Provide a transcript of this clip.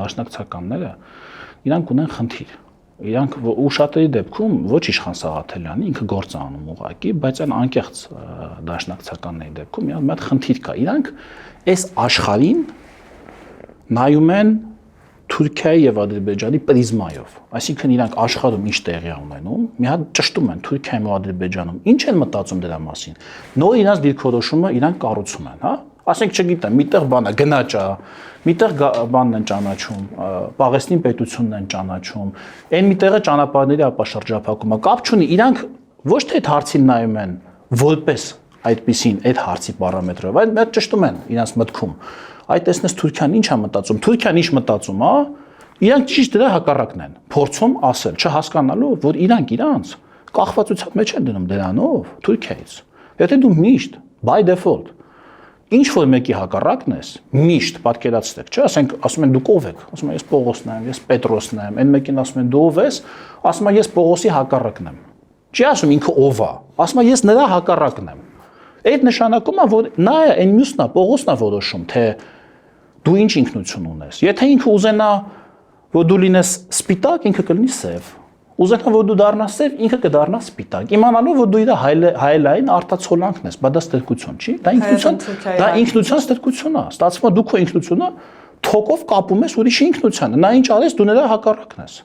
դաշնակցականները իրանք ունեն խնդիր։ Իրանք ու շատերի դեպքում ոչ Իշխան Սաղաթելյանի ինքը գործ անում ուղղակի, բայց այն անկեղծ դաշնակցականների դեպքում մի հատ խնդիր կա։ Իրանք այս աշխարհին նայում են Թուրքիայի եւ Ադրբեջանի պրիզմայով, այսինքն իրանք աշխարհում ինչ տեղի ունենում, մի հատ ճշտում են Թուրքիայում ու Ադրբեջանում, ինչ են մտածում դրա մասին։ Նոր իրանք դիրքորոշումը իրանք կառուցում են, հա։ Ասենք չգիտեմ, միտեղ բանա գնաճա, միտեղ բանն են ճանաչում, Պաղեստին պետությունն են ճանաչում, այն միտեղը ճանապարհների ապաշրջափակումը, կապ չունի, իրանք ոչ թե այդ հարցին նայում են որպես այդպիսին այդ հարցի պարամետրով, այլ մեր ճշտում են իրանց մտքում։ Այդ տեսնես Թուրքիան ինչ է մտածում, Թուրքիան ինչ մտածում, հա։ Իրանք ճիշտ դրա հակառակն են, փորձում ասել, չհասկանալով, որ իրանք կախվածության մեջ են դնում դրանով Թուրքիայից։ Եթե դու միշտ by default ինչ որ մեկի հակառակն ես, միշտ պատկերացրեք, չէ՞, ասենք ասում են դուք ով եք, ասում են ես Պողոսն եմ, ես Պետրոսն եմ, այն մեկին ասում են դու ով ես, ասում են ես Պողոսի հակառակն եմ։ Չի ասում ինքը ով է, ասում է ես նրա հակառակն եմ։ Այդ նշանակում է, որ նա այն մյուսն է, Պողոսն է որոշում, թե դու ինչ ինքնություն ունես։ Եթե ինքը ուզենա, որ դու լինես սպիտակ, ինքը կլինի սև։ Ուզենա, որ դու դառնաս սև, ինքը կդառնա սպիտակ։ Իմանալով, որ դու իր հայելային արտացոլանքն ես, բայց դա ստեղծություն չի։ Դա ինքնության ստեղծություն է։ Ստացվում է դու քո ինքնությունը թոկով կապում ես ուրիշի ինքնությանը։ Նա ինչ արես, դու նրա հակառակն ես։